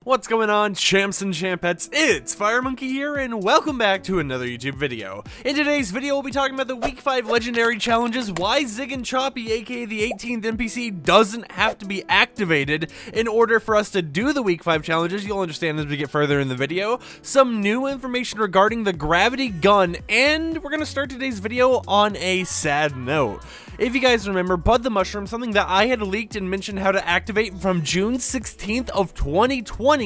What's going on, champs and champettes? It's FireMonkey here, and welcome back to another YouTube video. In today's video, we'll be talking about the Week 5 Legendary Challenges, why Zyg and Choppy, aka the 18th NPC, doesn't have to be activated in order for us to do the Week 5 challenges. You'll understand as we get further in the video. Some new information regarding the gravity gun, and we're gonna start today's video on a sad note. If you guys remember, Bud the Mushroom, something that I had leaked and mentioned how to activate from June 16th of 2020,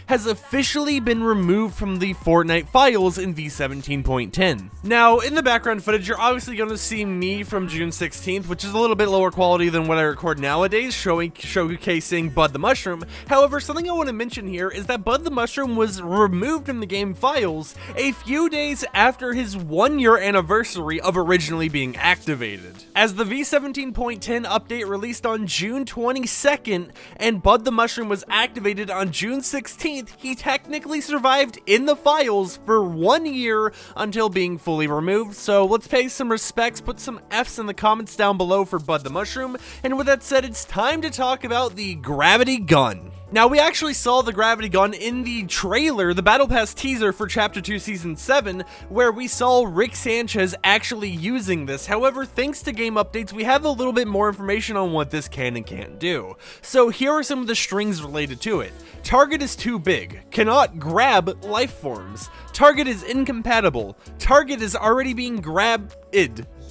has officially been removed from the Fortnite files in V17.10. Now, in the background footage, you're obviously going to see me from June 16th, which is a little bit lower quality than what I record nowadays, showcasing Bud the Mushroom. However, something I want to mention here is that Bud the Mushroom was removed from the game files a few days after his 1-year anniversary of originally being activated. As the V17.10 update released on June 22nd and Bud the Mushroom was activated on June 16th, he technically survived in the files for 1 year until being fully removed. So let's pay some respects, put some F's in the comments down below for Bud the Mushroom, and with that said, it's time to talk about the gravity gun. Now, we actually saw the gravity gun in the trailer, the Battle Pass teaser for Chapter 2 Season 7, where we saw Rick Sanchez actually using this. However, thanks to game updates, we have a little bit more information on what this can and can't do. So here are some of the strings related to it. Target is too big. Cannot grab life forms. Target is incompatible. Target is already being grabbed.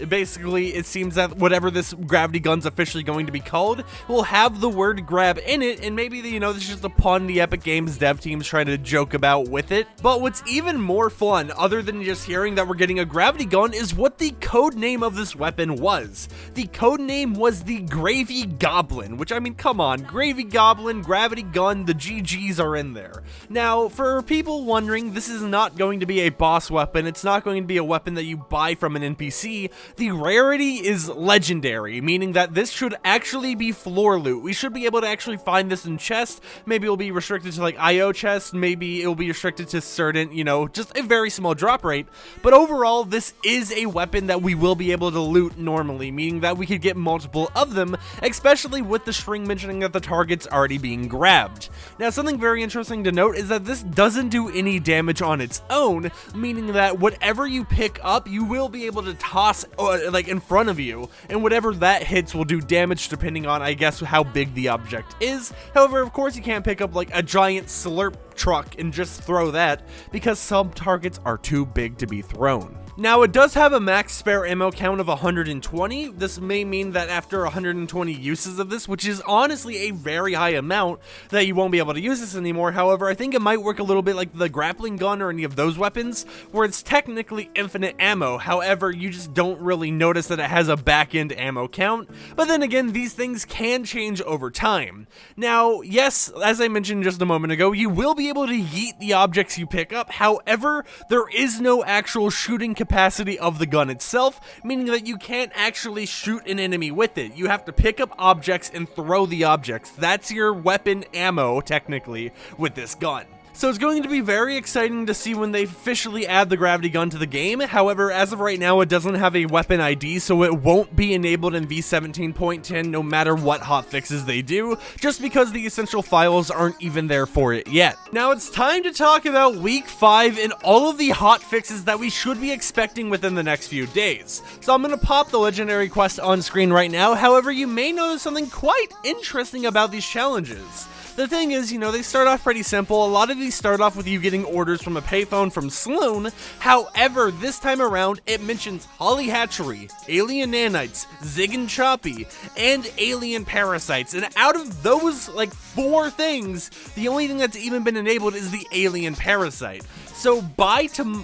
Basically, it seems that whatever this gravity gun's officially going to be called will have the word grab in it, and maybe, this is just a pun the Epic Games dev team's trying to joke about with it. But what's even more fun, other than just hearing that we're getting a gravity gun, is what the code name of this weapon was. The code name was the Gravy Goblin, which, I mean, come on, Gravy Goblin, gravity gun, the GGs are in there. Now, for people wondering, this is not going to be a boss weapon, it's not going to be a weapon that you buy from an NPC. The rarity is legendary, meaning that this should actually be floor loot. We should be able to actually find this in chests. Maybe it'll be restricted to like IO chests, maybe it'll be restricted to certain, just a very small drop rate. But overall, this is a weapon that we will be able to loot normally, meaning that we could get multiple of them, especially with the string mentioning that the target's already being grabbed. Now, something very interesting to note is that this doesn't do any damage on its own, meaning that whatever you pick up, you will be able to toss like in front of you, and whatever that hits will do damage depending on, I guess, how big the object is. However, of course, you can't pick up like a giant slurp truck and just throw that, because some targets are too big to be thrown. Now, it does have a max spare ammo count of 120. This may mean that after 120 uses of this, which is honestly a very high amount, that you won't be able to use this anymore. However, I think it might work a little bit like the grappling gun or any of those weapons, where it's technically infinite ammo. However, you just don't really notice that it has a back-end ammo count. But then again, these things can change over time. Now, yes, as I mentioned just a moment ago, you will be able to yeet the objects you pick up. However, there is no actual shooting capacity of the gun itself, meaning that you can't actually shoot an enemy with it. You have to pick up objects and throw the objects. That's your weapon ammo, technically, with this gun. So it's going to be very exciting to see when they officially add the gravity gun to the game. However, as of right now, it doesn't have a weapon ID, so it won't be enabled in V17.10 no matter what hotfixes they do, just because the essential files aren't even there for it yet. Now it's time to talk about Week 5 and all of the hotfixes that we should be expecting within the next few days. So I'm going to pop the legendary quest on screen right now. However, you may notice something quite interesting about these challenges. The thing is, they start off pretty simple. A lot of these start off with you getting orders from a payphone from Sloan. However, this time around, it mentions Holly Hatchery, Alien Nanites, Zyg and Choppy, and Alien Parasites. And out of those, 4 things, the only thing that's even been enabled is the Alien Parasite. So by 2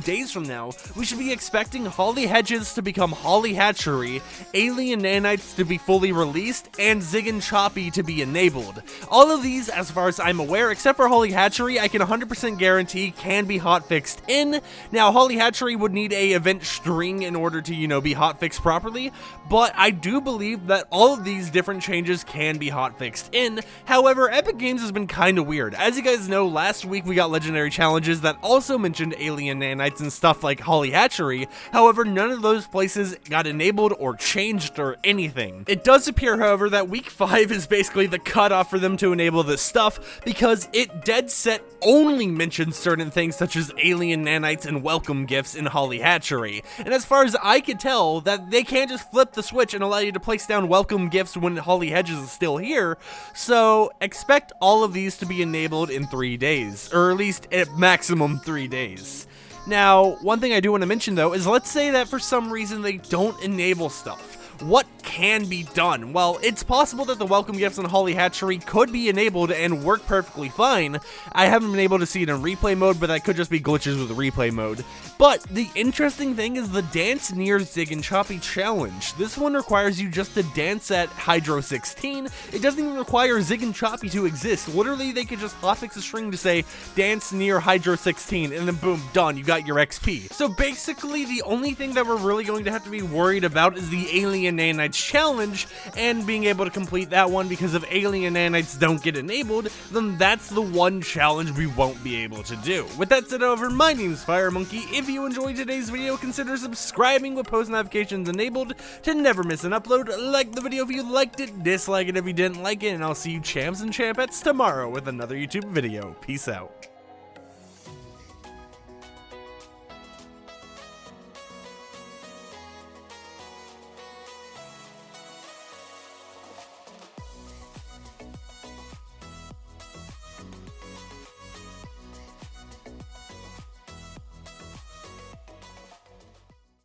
days from now, we should be expecting Holly Hedges to become Holly Hatchery, Alien Nanites to be fully released, and Zyg and Choppy to be enabled. All of these, as far as I'm aware, except for Holly Hatchery, I can 100% guarantee can be hotfixed in. Now, Holly Hatchery would need a event string in order to, be hotfixed properly, but I do believe that all of these different changes can be hotfixed in. However, Epic Games has been kind of weird. As you guys know, last week we got Legendary legendary challenges that also mentioned Alien Nanites and stuff like Hatchery. However, none of those places got enabled or changed or anything. It does appear, however, that week 5 is basically the cutoff for them to enable this stuff, because it dead set only mentions certain things such as Alien Nanites and welcome gifts in Hatchery. And as far as I could tell, that they can't just flip the switch and allow you to place down welcome gifts when Holly Hedges is still here. So expect all of these to be enabled in 3 days, or at least at maximum 3 days. Now, one thing I do want to mention though is, let's say that for some reason they don't enable stuff. What can be done? Well, it's possible that the welcome gifts in Hatchery could be enabled and work perfectly fine. I haven't been able to see it in replay mode, but that could just be glitches with the replay mode. But the interesting thing is the dance near Zyg and Choppy challenge. This one requires you just to dance at Hydro 16. It doesn't even require Zyg and Choppy to exist. Literally, they could just hotfix a string to say dance near Hydro 16, and then boom, done, you got your XP. So basically, the only thing that we're really going to have to be worried about is the Alien Nanites challenge, and being able to complete that one, because if Alien Nanites don't get enabled, then that's the one challenge we won't be able to do. With that said, over, my name is FireMonkey. If you enjoyed today's video, consider subscribing with post notifications enabled to never miss an upload. Like the video if you liked it, dislike it if you didn't like it, and I'll see you champs and champettes tomorrow with another YouTube video. Peace out.